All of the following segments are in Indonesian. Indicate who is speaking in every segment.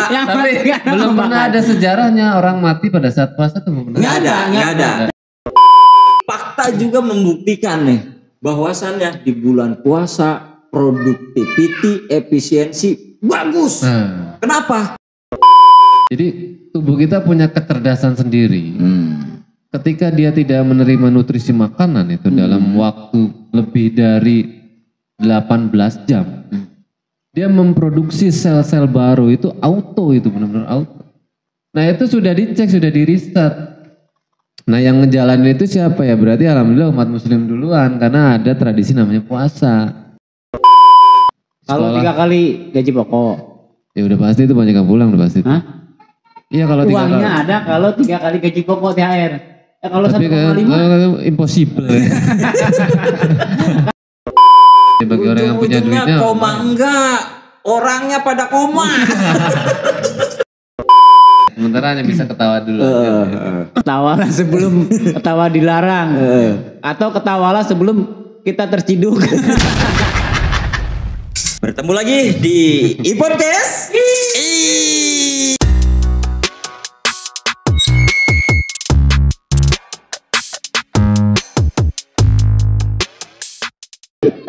Speaker 1: Tapi belum pernah ada sejarahnya orang mati pada saat puasa tuh belum pernah.
Speaker 2: Nggak ada. Fakta juga membuktikan nih bahwasannya di bulan puasa productivity, efisiensi bagus. Kenapa?
Speaker 1: Jadi tubuh kita punya kecerdasan sendiri. Ketika dia tidak menerima nutrisi makanan itu dalam waktu lebih dari 18 jam, dia memproduksi sel-sel baru itu auto, itu benar-benar auto. Nah itu sudah dicek, sudah di riset. Nah yang ngejalanin itu siapa ya? Berarti alhamdulillah umat muslim duluan karena ada tradisi namanya puasa.
Speaker 3: Kalau 3 kali gaji pokok.
Speaker 1: Ya udah pasti itu banyak yang pulang udah pasti.
Speaker 3: Hah?
Speaker 1: Iya kalau 3 kali.
Speaker 3: Uangnya ada kalau 3 kali gaji pokok THR. Kalau 1,5
Speaker 1: impossible. Bagi orang yang punya duitnya
Speaker 2: koma enggak, orangnya pada koma.
Speaker 1: Sementara hanya bisa ketawa dulu.
Speaker 3: Ketawalah sebelum ketawa dilarang. Atau ketawalah sebelum kita terciduk.
Speaker 2: Bertemu lagi di iPodcast.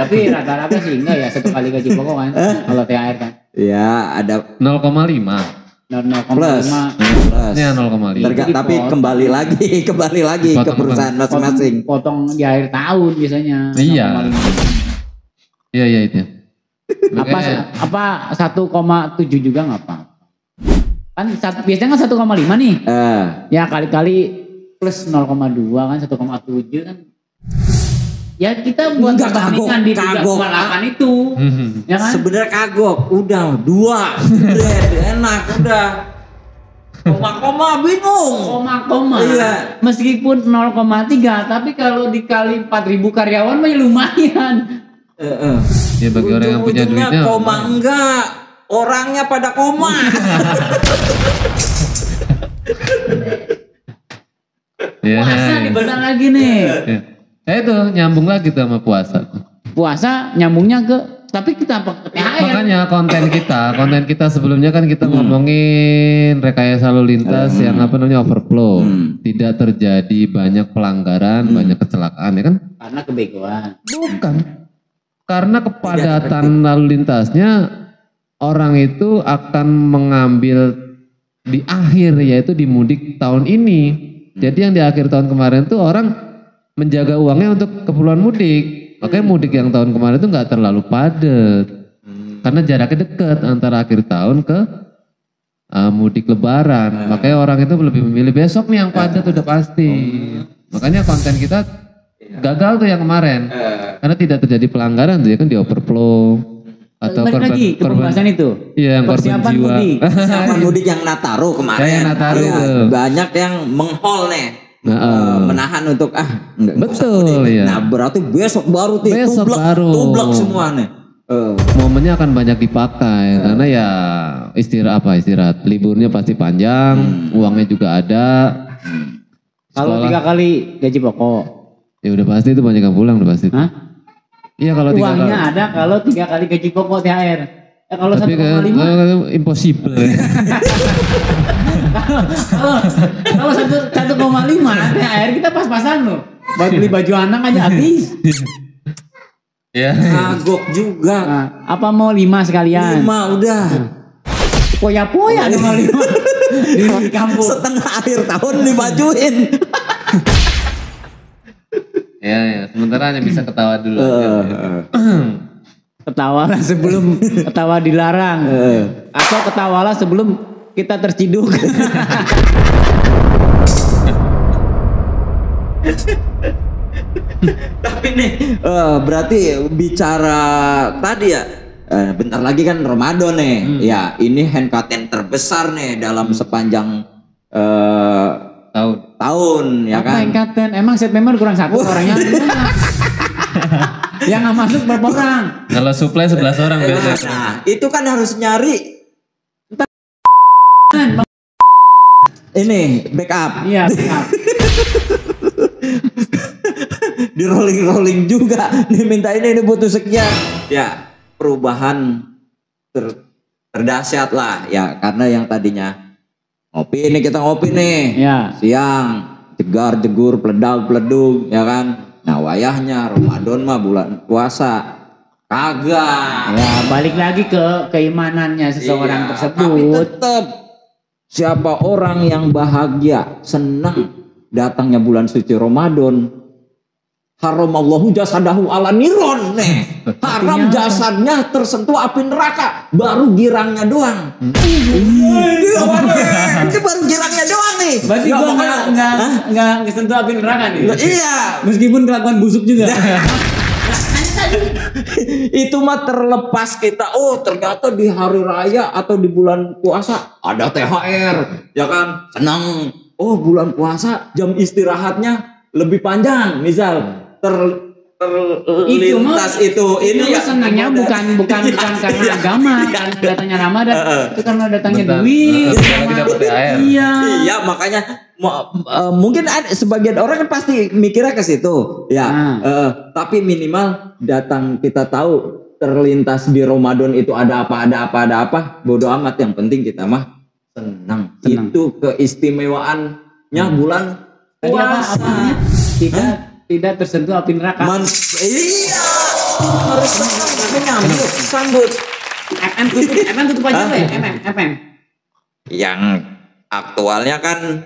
Speaker 3: Tapi rata-rata sih enggak ya 1 kali gaji pokok kan. Kalau THR kan.
Speaker 2: Ya ada
Speaker 1: 0,5.
Speaker 3: 0,5
Speaker 2: plus.
Speaker 1: Ini 0,5.
Speaker 2: Tapi kembali lagi ke perusahaan masing-masing.
Speaker 3: Potong di akhir tahun biasanya.
Speaker 1: Iya. Iya itu.
Speaker 3: Apa 1,7 juga nggak apa? Kan biasanya kan 1,5 nih. Ya kali-kali plus 0,2 kan 1,7 kan. Ya kita buat perbandingan di 3,8 itu. Ya kan?
Speaker 2: Sebenarnya kagok, udah 2. Udah enak, udah. Koma-koma bingung.
Speaker 3: Koma-koma.
Speaker 2: Iya.
Speaker 3: Meskipun 0,3 tapi kalau dikali 4.000 karyawan mah lumayan.
Speaker 1: Ya bagi orang yang punya duitnya.
Speaker 2: Koma enggak, orangnya pada koma.
Speaker 3: Puasa dibenar lagi nih.
Speaker 1: Itu nyambung lagi tuh sama puasa.
Speaker 3: Puasa nyambungnya ke, tapi kita apa? THR.
Speaker 1: Makanya konten kita sebelumnya kan kita ngomongin rekayasa lalu lintas yang apa namanya overflow. Tidak terjadi banyak pelanggaran, banyak kecelakaan ya kan?
Speaker 3: Karena kebegoan.
Speaker 1: Bukan. Karena kepadatan lalu lintasnya orang itu akan mengambil di akhir yaitu di mudik tahun ini. Jadi yang di akhir tahun kemarin tuh orang menjaga uangnya untuk keperluan mudik. Makanya mudik yang tahun kemarin itu nggak terlalu padat. Karena jaraknya dekat antara akhir tahun ke mudik lebaran. Makanya orang itu lebih memilih besok nih yang padat udah pasti. Makanya konten kita gagal tuh yang kemarin. Karena tidak terjadi pelanggaran tuh ya kan di overflow. Atau
Speaker 3: balik lagi ke pembahasan itu.
Speaker 1: Iya, yang korban jiwa.
Speaker 2: Sama mudik yang Nataru kemarin.
Speaker 1: Yang Nataru itu.
Speaker 2: Banyak yang menghol nih. Menahan untuk enggak
Speaker 1: betul ya.
Speaker 2: Nah berarti besok baru tublek semua nih.
Speaker 1: Momennya akan banyak dipakai karena ya istirahat liburnya pasti panjang, uangnya juga ada.
Speaker 3: Kalau 3 kali gaji pokok
Speaker 1: ya udah pasti itu banyak yang pulang udah pasti. Iya kalau
Speaker 3: uangnya ada kalau 3 kali gaji pokok THR. Kalau 1,5
Speaker 1: impossible.
Speaker 3: Kalau 1,5 THR kita pas-pasan loh. Buat beli baju anak aja habis.
Speaker 1: Ya.
Speaker 2: Kagok juga.
Speaker 3: Apa mau 5 sekalian?
Speaker 2: 5 udah.
Speaker 3: Poya-poya dong 5 di kampung.
Speaker 2: Setengah akhir tahun dibajuin.
Speaker 1: Ya, sementara hanya bisa ketawa dulu.
Speaker 3: Ketawalah sebelum ketawa dilarang. Atau ketawalah sebelum kita terciduk.
Speaker 2: Tapi nih berarti bicara tadi ya bentar lagi kan Ramadan nih. Ya ini hand content terbesar nih dalam sepanjang tahun ya kan.
Speaker 3: Hand content emang set member kurang 1 orangnya. Yang nggak masuk berapa orang?
Speaker 1: Kalau supply 11 orang biasa.
Speaker 2: Nah itu kan harus nyari ini backup.
Speaker 3: Iya backup.
Speaker 2: Di rolling juga. Diminta ini butuh sekian. Ya perubahan terdahsyat lah ya, karena yang tadinya ngopi nih, kita ngopi nih
Speaker 3: Ya.
Speaker 2: siang, jegar jegur peledag peledug ya kan. Nah wayahnya Ramadan mah bulan puasa kagak.
Speaker 3: Ya, balik lagi ke keimanannya seseorang
Speaker 2: Iya, Tapi
Speaker 3: tersebut.
Speaker 2: tetap siapa orang yang bahagia, senang datangnya bulan suci Ramadan, haramallahu jasadahu ala niron nih. Haram jasadnya tersentuh api neraka, baru girangnya doang. Iya, itu baru girangnya doang nih.
Speaker 3: Berarti
Speaker 2: Ya,
Speaker 3: gua
Speaker 2: makanya-
Speaker 3: nggak kesentuh api neraka nih.
Speaker 2: Iya.
Speaker 3: Meskipun kelakuan busuk juga.
Speaker 2: Itu mah terlepas kita, oh ternyata di hari raya atau di bulan puasa ada THR, ya kan, senang. Oh bulan puasa jam istirahatnya lebih panjang, misal terlintas itu ini ya
Speaker 3: senangnya bukan karena agama, karena datangnya Ramadan, itu karena datangnya
Speaker 1: Bentar.
Speaker 3: duit.
Speaker 1: Lagi dapat THR.
Speaker 3: Iya.
Speaker 2: Iya makanya mungkin ada sebagian orang kan pasti mikirnya ke situ ya. Tapi minimal datang kita tahu terlintas di Ramadan itu ada apa, bodo amat, yang penting kita mah senang. Itu keistimewaannya bulan
Speaker 3: Tadi apa
Speaker 2: puasa.
Speaker 3: namanya? Tidak tersentuh api neraka.
Speaker 2: Iya, harus menyambut, sambut.
Speaker 3: MM tutup aja deh. MM.
Speaker 2: Yang aktualnya kan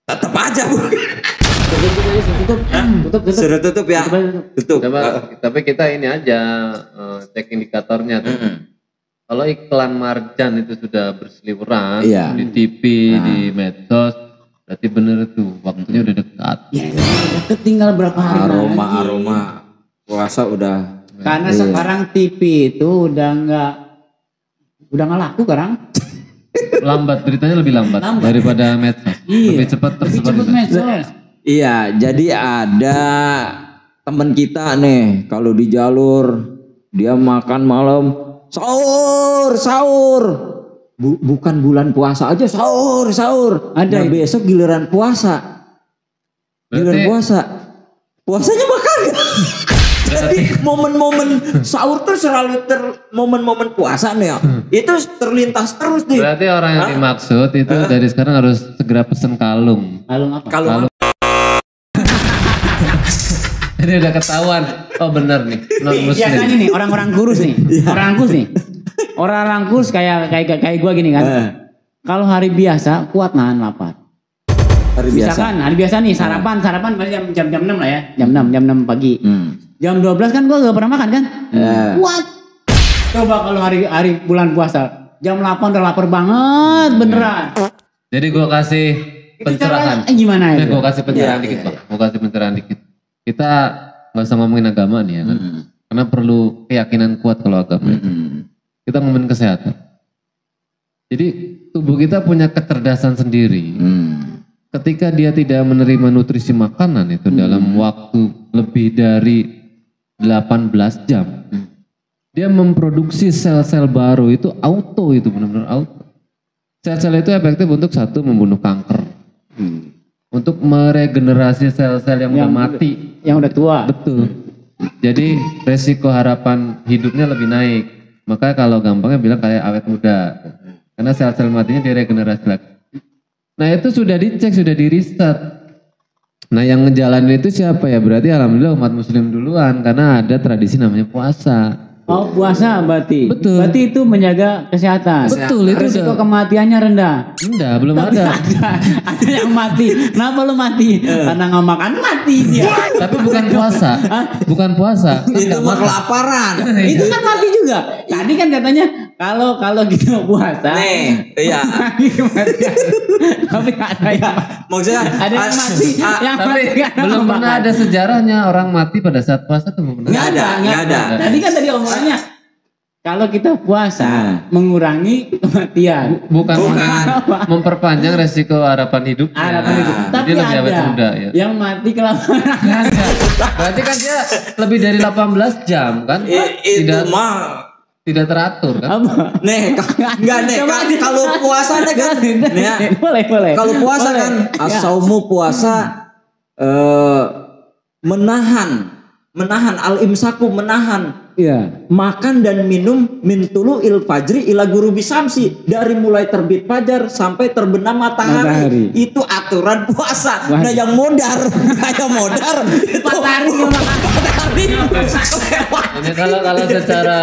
Speaker 2: tetap aja bu.
Speaker 3: Tutup.
Speaker 2: Sudah tutup ya. Tutup.
Speaker 1: Coba, tapi kita ini aja cek indikatornya tuh. Kalau iklan marjan itu sudah berseliweran
Speaker 2: Iya.
Speaker 1: di TV, di medsos, berarti bener tuh waktunya udah dekat.
Speaker 3: Ya, deket tinggal berapa hari lagi.
Speaker 2: Aroma puasa udah.
Speaker 3: Karena
Speaker 2: Iya.
Speaker 3: sekarang TV itu udah nggak laku sekarang.
Speaker 1: Lambat, beritanya lebih lambat daripada medsos.
Speaker 3: Iya.
Speaker 1: Lebih cepat
Speaker 3: Lebih
Speaker 1: tersebar.
Speaker 3: cepet medsos.
Speaker 2: Iya, jadi ada teman kita nih kalau di jalur dia makan malam sahur. Bukan bulan puasa aja sahur.
Speaker 3: Ada
Speaker 2: Nah, besok giliran puasa. Giliran puasa. Puasanya makan. Jadi momen-momen sahur tuh selalu momen-momen puasa nih ya. Itu terlintas terus nih.
Speaker 1: Berarti orang yang dimaksud itu dari sekarang harus segera pesen kalung.
Speaker 3: Kalung apa?
Speaker 2: Kalau
Speaker 1: Jadi udah ketahuan, oh bener nih, non muslim.
Speaker 3: Biasanya nih orang-orang kurus nih. Orang kurus kayak gua gini kan. Kalau hari biasa kuat nahan lapar.
Speaker 2: hari biasa.
Speaker 3: Misalkan hari biasa nih sarapan jam 6 lah ya. Jam 6 pagi. Jam 12 kan gua gak pernah makan kan? Kuat. Coba kalau hari bulan puasa jam 8 udah lapar banget beneran.
Speaker 1: Jadi gue kasih pencerahan.
Speaker 3: Gimana ya?
Speaker 1: Gue kasih pencerahan dikit, Pak. Gue kasih pencerahan dikit. Kita nggak usah ngomongin agama nih ya kan. Karena perlu keyakinan kuat kalau agama. Kita ngomongin kesehatan. Jadi tubuh kita punya kecerdasan sendiri. Ketika dia tidak menerima nutrisi makanan itu dalam waktu lebih dari 18 jam. Dia memproduksi sel-sel baru itu auto, itu benar-benar auto. Sel-sel itu efektif untuk satu membunuh kanker. Untuk meregenerasi sel-sel yang udah mati.
Speaker 3: Yang udah tua.
Speaker 1: Betul. Jadi resiko harapan hidupnya lebih naik. Maka kalau gampangnya bilang kayak awet muda. Karena sel-sel matinya diregenerasi lagi. Nah itu sudah dicek, sudah diriset. Nah yang ngejalanin itu siapa ya? Berarti alhamdulillah umat muslim duluan. Karena ada tradisi namanya puasa.
Speaker 3: Oh puasa berarti.
Speaker 1: Betul.
Speaker 3: Berarti itu menjaga kesehatan.
Speaker 1: Betul, itu
Speaker 3: Risiko
Speaker 1: udah.
Speaker 3: kematiannya rendah.
Speaker 1: Enggak, belum ada.
Speaker 3: Ada yang mati. Kenapa lu mati? Karena nggak makan mati dia.
Speaker 1: Tapi bukan puasa. Bukan puasa. Kan
Speaker 2: Itu
Speaker 1: nggak
Speaker 2: mah
Speaker 1: makan.
Speaker 2: kelaparan.
Speaker 3: Itu kan mati juga. Tadi kan katanya kalau kita puasa.
Speaker 2: Nih, iya.
Speaker 3: Kematian. Tapi ada yang
Speaker 2: Maksudnya
Speaker 3: ada yang mati. Yang
Speaker 1: Tapi
Speaker 3: mati karena
Speaker 1: belum
Speaker 3: nggak
Speaker 1: pernah
Speaker 3: makan.
Speaker 1: ada sejarahnya orang mati pada saat puasa tuh belum pernah.
Speaker 2: Nggak ada.
Speaker 3: Tadi kan tadi omongannya kalau kita puasa mengurangi kematian.
Speaker 1: Bukan.
Speaker 3: Apa?
Speaker 1: Memperpanjang resiko harapan hidupnya.
Speaker 3: Harapan itu.
Speaker 1: Jadi
Speaker 3: Tapi
Speaker 1: lebih awet
Speaker 3: ada
Speaker 1: muda ya.
Speaker 3: yang mati kelaparan.
Speaker 1: Berarti kan dia lebih dari 18 jam kan?
Speaker 2: Itu
Speaker 1: Tidak
Speaker 2: mah
Speaker 1: tidak teratur kan?
Speaker 3: Apa?
Speaker 2: nih enggak nih
Speaker 3: Coba
Speaker 2: kan
Speaker 3: aja.
Speaker 2: kalau puasa nih kan nih ya,
Speaker 3: Boleh.
Speaker 2: kalau puasa
Speaker 3: Boleh.
Speaker 2: kan
Speaker 3: Ya.
Speaker 2: asaumu puasa menahan al-imsaku, menahan
Speaker 3: Iya.
Speaker 2: Makan dan minum min tulu'il fajri ila ghurubi syamsi, dari mulai terbit fajar sampai terbenam matahari. Itu aturan puasa. Nah yang modar kayak modar itu
Speaker 3: 4 hari nggak makan.
Speaker 1: Jadi kalau secara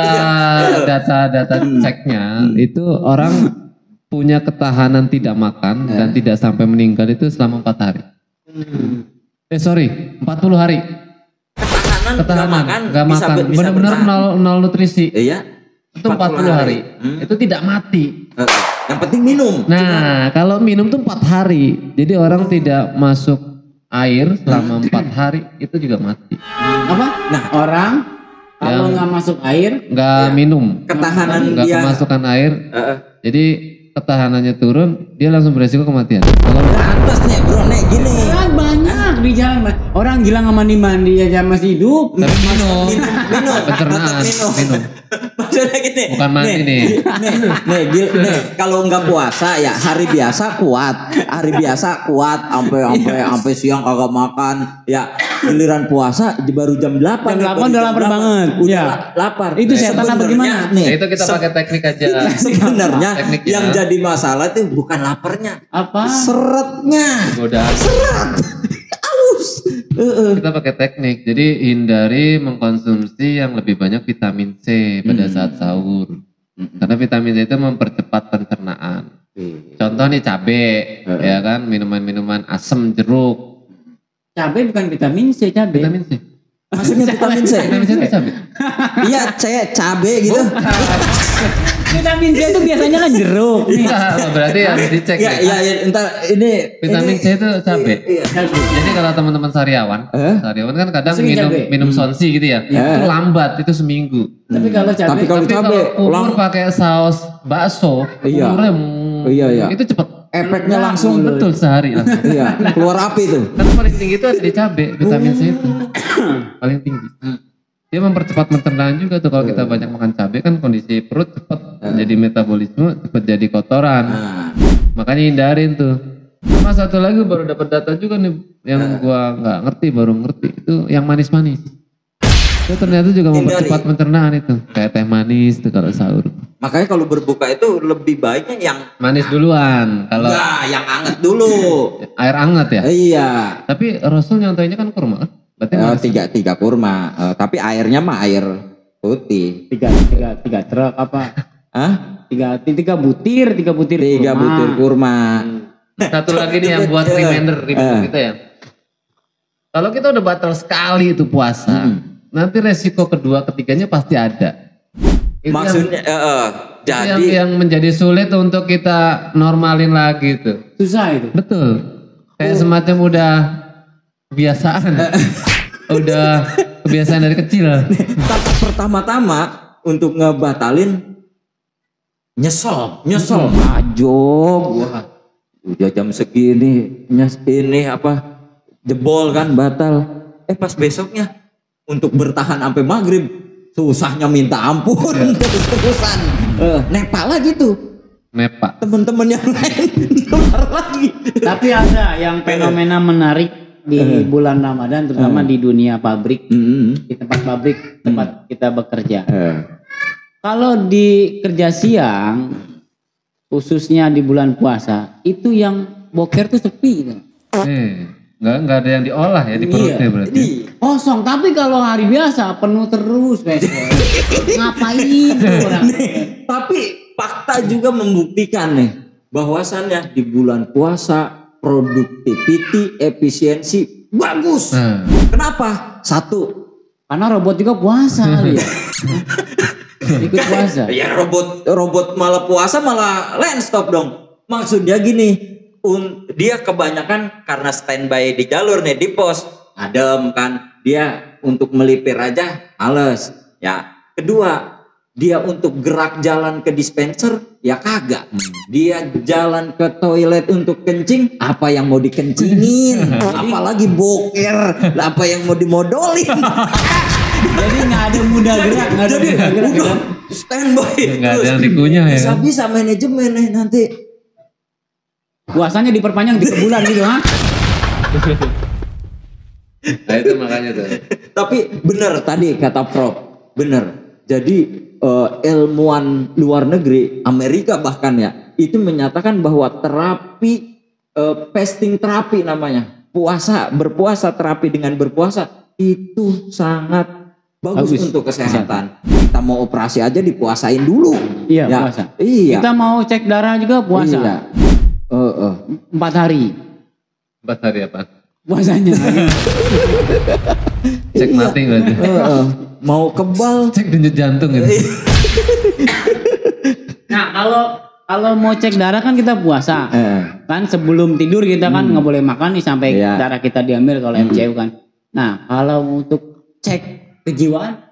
Speaker 1: data ceknya itu orang punya ketahanan tidak makan dan tidak sampai meninggal itu selama 4 hari. 40 hari.
Speaker 2: Ketahanan
Speaker 1: nggak makan, benar-benar nol nutrisi.
Speaker 2: Iya.
Speaker 1: Itu 40 hari. Itu tidak mati.
Speaker 2: Yang penting minum.
Speaker 1: Nah, kalau minum tuh 4 hari. Jadi orang tidak masuk air selama 4 hari itu juga mati.
Speaker 3: Apa? Nah, orang kalau nggak masuk air,
Speaker 1: nggak minum,
Speaker 2: ketahanan
Speaker 1: nggak
Speaker 2: dia
Speaker 1: kemasukan air. Jadi ketahanannya turun, dia langsung beresiko kematian. Kalau
Speaker 2: atas nih bro, nih gini.
Speaker 3: kan banyak di jalan. Orang gila nggak mandi aja masih hidup.
Speaker 1: tapi minum, pencernaan,
Speaker 2: Tetap
Speaker 1: minum.
Speaker 2: Maksudnya gini.
Speaker 1: Bukan mandi nih.
Speaker 2: Nih, kalau nggak puasa ya hari biasa kuat, sampai siang kagak makan. Ya giliran puasa baru jam 8.
Speaker 3: Jam 8 udah lapar banget.
Speaker 2: Udah
Speaker 3: Ya.
Speaker 2: lapar.
Speaker 3: Itu setan apa gimana?
Speaker 2: Nih,
Speaker 1: Ya, itu kita pakai teknik aja.
Speaker 2: sebenarnya
Speaker 1: Tekniknya.
Speaker 2: yang jadi masalah itu bukan laparnya,
Speaker 3: Apa?
Speaker 2: seretnya.
Speaker 1: Godaan. Kita pakai teknik. Jadi hindari mengkonsumsi yang lebih banyak vitamin C pada saat sahur. Karena vitamin C itu mempercepat pencernaan. Contoh nih cabe, ya kan, minuman-minuman asam, jeruk.
Speaker 3: Cabai bukan vitamin C, cabai.
Speaker 1: Vitamin C.
Speaker 2: Maksudnya vitamin C.
Speaker 1: Vitamin C itu cabe.
Speaker 2: Iya, cabe gitu.
Speaker 3: Vitamin C itu biasanya kan jeruk. Nih.
Speaker 1: Enggak, berarti harus dicek
Speaker 2: Ya,
Speaker 1: nih.
Speaker 2: ya, entar ini
Speaker 1: Vitamin C itu cabe.
Speaker 2: Iya.
Speaker 1: Jadi kalau teman-teman sariawan kan kadang
Speaker 3: Sering cabe.
Speaker 1: minum sonsi gitu ya. Itu lambat, itu seminggu.
Speaker 3: Tapi kalau cabai,
Speaker 2: Tapi kalau
Speaker 1: Tapi
Speaker 2: cabe
Speaker 1: kalau umur pakai saus bakso,
Speaker 2: Iya.
Speaker 1: umurnya
Speaker 2: Iya.
Speaker 1: itu cepet.
Speaker 2: efeknya langsung
Speaker 1: Betul sehari langsung.
Speaker 2: iya, keluar api tuh.
Speaker 1: Kan paling tinggi itu ada di cabe, vitamin C itu paling tinggi. Dia mempercepat pencernaan juga tuh kalau kita banyak makan cabe kan kondisi perut cepat jadi metabolisme, cepat jadi kotoran. Makanya hindarin tuh. Sama satu lagi baru dapat data juga nih yang gua nggak ngerti, baru ngerti itu yang manis-manis. Itu ternyata juga mempercepat pencernaan itu. Kayak teh manis tuh kalau sahur.
Speaker 2: Makanya kalau berbuka itu lebih baiknya yang
Speaker 1: Manis duluan. Kalau
Speaker 2: enggak, yang anget dulu.
Speaker 1: air hangat ya.
Speaker 2: Iya.
Speaker 1: Tapi Rasul nyontohnya kan kurma kan? Berarti manis.
Speaker 2: Tiga kurma. Tapi airnya mah air putih.
Speaker 3: tiga truk apa?
Speaker 2: Hah?
Speaker 3: Tiga butir.
Speaker 2: Tiga butir kurma.
Speaker 1: Satu lagi nih yang buat reminder kita ya. Kalau kita udah batal sekali itu puasa, nanti resiko kedua ketiganya pasti ada. Itu
Speaker 2: Maksudnya jadi
Speaker 1: yang menjadi sulit untuk kita normalin lagi tuh.
Speaker 3: Susah itu.
Speaker 1: Betul. Kayak semacam udah kebiasaan. Udah kebiasaan dari kecil.
Speaker 2: pertama-tama untuk ngebatalin nyesel. Ajo gua udah jam segini ini apa jebol kan batal. Pas besoknya untuk bertahan sampai maghrib susahnya minta ampun terus-terusan. Nepa lagi tuh.
Speaker 1: Nepa.
Speaker 2: Temen-temen yang lain keluar lagi.
Speaker 3: Tapi ada yang fenomena menarik di bulan Ramadan, terutama di dunia pabrik, di tempat pabrik, tempat kita bekerja. Kalau di kerja siang, khususnya di bulan puasa, itu yang boker tuh sepi.
Speaker 1: Nggak ada yang diolah ya di perutnya berarti.
Speaker 3: Kosong, tapi kalau hari biasa penuh terus besok. Ngapain tuh orang?
Speaker 2: Tapi fakta juga membuktikan nih bahwasannya di bulan puasa productivity, efisiensi bagus. Kenapa? Satu,
Speaker 3: karena robot juga puasa kali ya. Ikut puasa.
Speaker 2: Ya robot malah puasa malah land stop dong. Maksudnya gini, dia kebanyakan karena standby di jalur nih di pos, adem kan. Dia untuk melipir aja males. Ya, kedua, dia untuk gerak jalan ke dispenser ya kagak. Dia jalan ke toilet untuk kencing, apa yang mau dikencingin? Apalagi boker, apa yang mau dimodolin?
Speaker 3: Jadi nggak ada mudah gerak, nggak ada mudah gerak.
Speaker 2: Udah standby.
Speaker 1: Nggak ada yang dikunyah ya.
Speaker 2: Bisa manajemen nih nanti.
Speaker 3: Puasanya diperpanjang 3 bulan gitu, ha?
Speaker 1: Nah itu makanya tuh.
Speaker 2: Tapi bener tadi kata Prof, bener. Jadi ilmuwan luar negeri, Amerika bahkan ya, itu menyatakan bahwa terapi fasting terapi namanya, berpuasa terapi dengan berpuasa itu sangat bagus untuk kesehatan. Kita mau operasi aja dipuasain dulu.
Speaker 3: Iya,
Speaker 2: ya.
Speaker 3: puasa.
Speaker 2: Iya.
Speaker 3: Kita mau cek darah juga puasa.
Speaker 2: Iya.
Speaker 3: 4 hari.
Speaker 1: 4 hari apa?
Speaker 3: Puasanya.
Speaker 1: Cek mati berarti.
Speaker 2: Mau kebal.
Speaker 1: Cek denyut jantung gitu.
Speaker 3: Nah kalau mau cek darah kan kita puasa. Kan sebelum tidur kita kan nggak boleh makan nih sampai darah kita diambil kalau MCU kan. Nah kalau untuk cek kejiwaan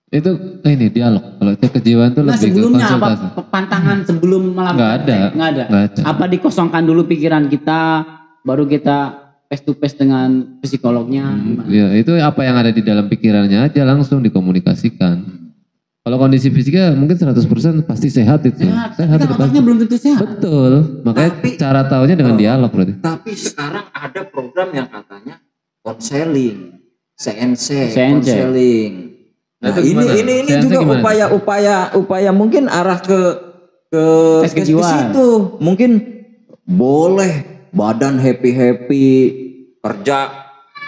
Speaker 1: itu ini dialog. Kalau cek kejiwaan itu lebih ke
Speaker 3: sebelumnya
Speaker 1: konsultasi.
Speaker 3: apa pantangan sebelum melakukan
Speaker 1: Nggak ada.
Speaker 3: Apa dikosongkan dulu pikiran kita baru kita face to face dengan psikolognya.
Speaker 1: Ya, itu apa yang ada di dalam pikirannya aja langsung dikomunikasikan. Kalau kondisi fisiknya mungkin 100% pasti sehat itu. Sehat itu
Speaker 3: otaknya belum tentu sehat.
Speaker 1: Betul. Makanya cara taunya dengan dialog berarti.
Speaker 2: Tapi sekarang ada program yang katanya konseling, CNC. konseling. Nah, ini juga upaya mungkin arah ke situ. Mungkin boleh badan happy kerja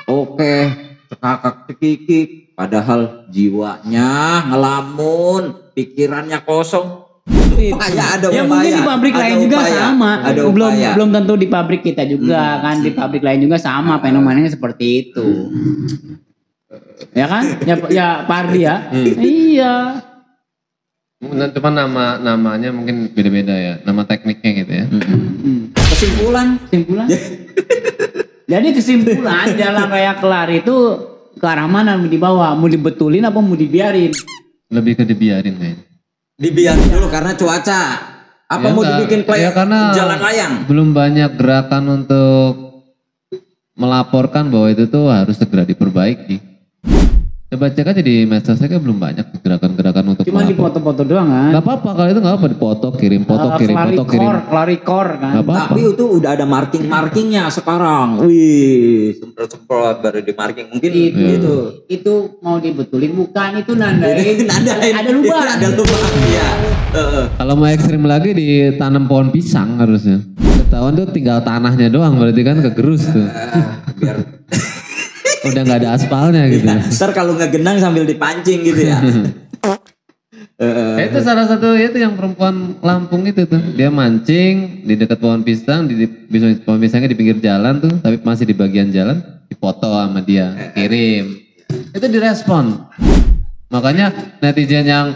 Speaker 2: oke, cekakak cekikik, padahal jiwanya ngelamun, pikirannya kosong. Ada
Speaker 3: ya mungkin di pabrik lain juga sama. Belum tentu di pabrik kita juga kan, di pabrik lain juga sama fenomenanya seperti itu. Ya kan? Ya Pak Ardi ya. Iya.
Speaker 1: Cuma namanya mungkin beda-beda ya, nama tekniknya gitu ya.
Speaker 2: Kesimpulan.
Speaker 3: Jadi kesimpulan jalan raya kelar itu ke arah mana mau dibawa? Mau dibetulin apa mau dibiarin?
Speaker 1: Lebih ke dibiarin kayaknya.
Speaker 2: Dibiarin dulu karena cuaca. Apa ya, mau dibikin
Speaker 1: karena
Speaker 2: jalan layang?
Speaker 1: Belum banyak gerakan untuk melaporkan bahwa itu tuh harus segera diperbaiki. Coba cek aja di medsos saya belum banyak gerakan-gerakan untuk
Speaker 3: cuma dipoto-foto doang kan?
Speaker 1: Gak apa-apa kalau itu gak apa dipoto kirim foto kirim
Speaker 3: Larikor kan?
Speaker 2: Tapi itu udah ada markingnya sekarang. Wih, semprot baru di marking mungkin
Speaker 3: itu mau dibetulin bukan itu nandain ada lubang.
Speaker 2: Ada lubang ya.
Speaker 1: Kalau mau ekstrim lagi ditanam pohon pisang harusnya. Ketahuan tuh tinggal tanahnya doang berarti kan kegerus tuh.
Speaker 2: Biar
Speaker 1: udah nggak ada aspalnya gitu.
Speaker 2: Ntar kalau nggak genang sambil dipancing gitu ya.
Speaker 1: Itu salah satu itu yang perempuan Lampung itu tuh. Dia mancing di dekat pohon pisang, pohon pisangnya di pinggir jalan tuh, tapi masih di bagian jalan, dipoto sama dia, kirim. Itu direspon. Makanya netizen yang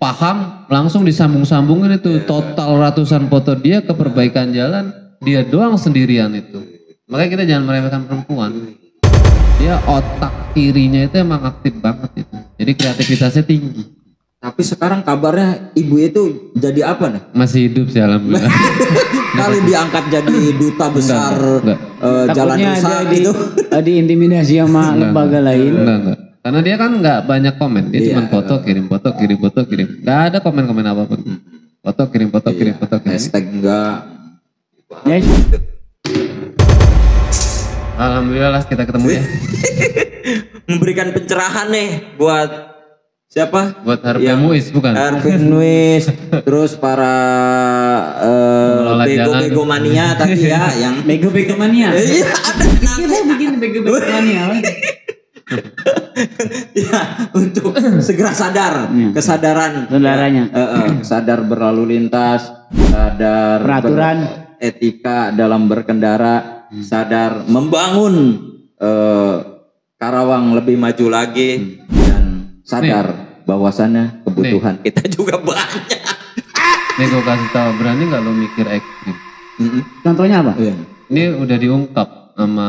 Speaker 1: paham langsung disambung-sambungin itu total ratusan foto dia ke perbaikan jalan, dia doang sendirian itu. Makanya kita jangan meremehkan perempuan. Dia otak kirinya itu emang aktif banget itu. Jadi kreativitasnya tinggi.
Speaker 2: Tapi sekarang kabarnya ibu itu jadi apa nih?
Speaker 1: Masih hidup sih alhamdulillah.
Speaker 2: Kali diangkat jadi duta besar jalan rusak gitu.
Speaker 3: Diintimidasi sama lembaga lain.
Speaker 1: Enggak. Karena dia kan nggak banyak komen. Dia cuma foto, kirim. Nggak ada komen-komen apapun. Foto, kirim.
Speaker 2: Hashtag enggak.
Speaker 3: Yes.
Speaker 1: Alhamdulillah kita ketemu ya.
Speaker 2: Memberikan pencerahan nih buat siapa?
Speaker 1: Buat Harvey Muiz bukan?
Speaker 2: Harvey Muiz, terus para bego-bego mania tadi ya, yang
Speaker 3: bego-bego mania.
Speaker 2: Iya, ada
Speaker 3: kita bikin bego-bego mania.
Speaker 2: Ya, untuk segera sadar, kesadaran
Speaker 3: saudaranya.
Speaker 2: Sadar berlalu lintas, sadar
Speaker 3: peraturan
Speaker 2: etika dalam berkendara, sadar membangun Karawang lebih maju lagi, dan sadar bahwasannya kebutuhan kita juga banyak.
Speaker 1: Nih gue kasih tahu, berani nggak lo mikir ekstrim?
Speaker 3: Contohnya apa?
Speaker 1: Ini udah diungkap sama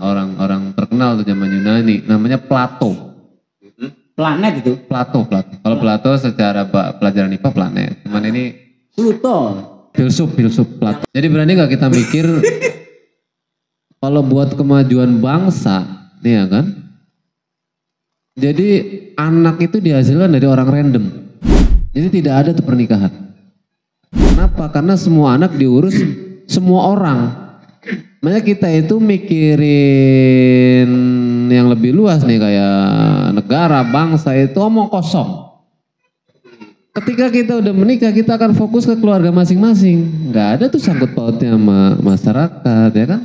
Speaker 1: orang-orang terkenal tuh zaman Yunani, namanya Plato.
Speaker 3: Planet itu?
Speaker 1: Plato. Kalau Plato secara pelajaran IPA planet, cuman ini
Speaker 3: Pluto.
Speaker 1: filsuf Plato. Jadi berani nggak kita mikir kalau buat kemajuan bangsa, nih ya kan? Jadi anak itu dihasilkan dari orang random. Jadi tidak ada tuh pernikahan. Kenapa? Karena semua anak diurus semua orang. Makanya kita itu mikirin yang lebih luas nih kayak negara, bangsa itu omong kosong. Ketika kita udah menikah kita akan fokus ke keluarga masing-masing. Nggak ada tuh sangkut pautnya sama masyarakat ya kan.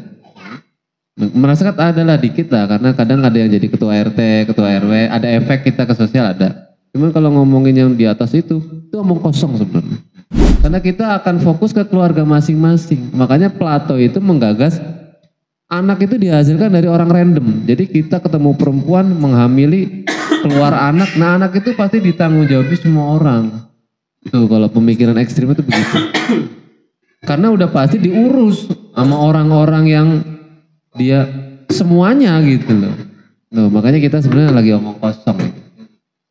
Speaker 1: Masyarakat adalah dikit lah karena kadang ada yang jadi ketua RT, ketua RW, ada efek kita ke sosial ada. Cuman kalau ngomongin yang di atas itu omong kosong sebenarnya. Karena kita akan fokus ke keluarga masing-masing. Makanya Plato itu menggagas anak itu dihasilkan dari orang random. Jadi kita ketemu perempuan menghamili keluar anak. Nah anak itu pasti ditanggung jawabi semua orang. Tuh kalau pemikiran ekstrim itu begitu. Karena udah pasti diurus sama orang-orang yang dia semuanya gitu loh. Tuh, makanya kita sebenarnya lagi omong kosong.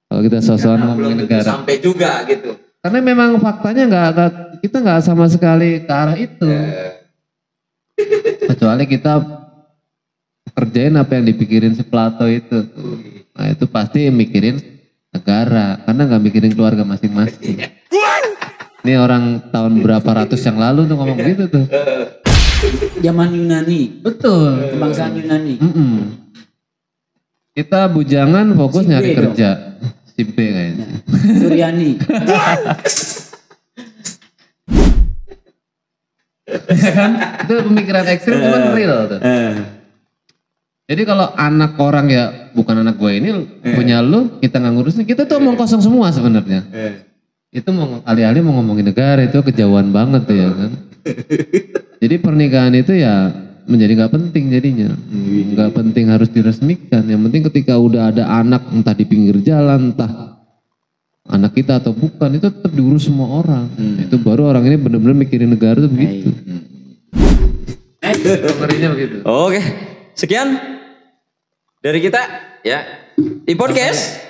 Speaker 1: Kalau kita sosokan ngomongin negara.
Speaker 2: Sampai juga gitu.
Speaker 1: Karena memang faktanya kita nggak sama sekali ke arah itu. Kecuali kita kerjain apa yang dipikirin si Plato itu. Nah itu pasti mikirin negara. Karena nggak mikirin keluarga masing-masing. Ini orang tahun berapa ratus yang lalu tuh ngomong gitu tuh.
Speaker 3: Zaman Yunani.
Speaker 1: Betul.
Speaker 3: Kebangsaan Yunani.
Speaker 1: Kita bujangan fokus
Speaker 3: Si B
Speaker 1: nyari
Speaker 3: dong.
Speaker 1: kerja. Si B kayaknya.
Speaker 3: Suryani.
Speaker 1: Ya kan? Itu pemikiran ekstrim cuman real tuh. Jadi kalau anak orang ya bukan anak gue ini punya lu, kita nggak ngurusin, kita tuh omong kosong semua sebenarnya. Itu mau alih-alih mau ngomongin negara itu kejauhan banget tuh ya kan. Jadi pernikahan itu ya menjadi nggak penting jadinya, nggak penting harus diresmikan. Yang penting ketika udah ada anak entah di pinggir jalan, entah anak kita atau bukan itu tetap diurus semua orang. Itu baru orang ini benar-benar mikirin negara tuh begitu. Ngerinya begitu.
Speaker 4: Oke, sekian dari kita ya di podcast.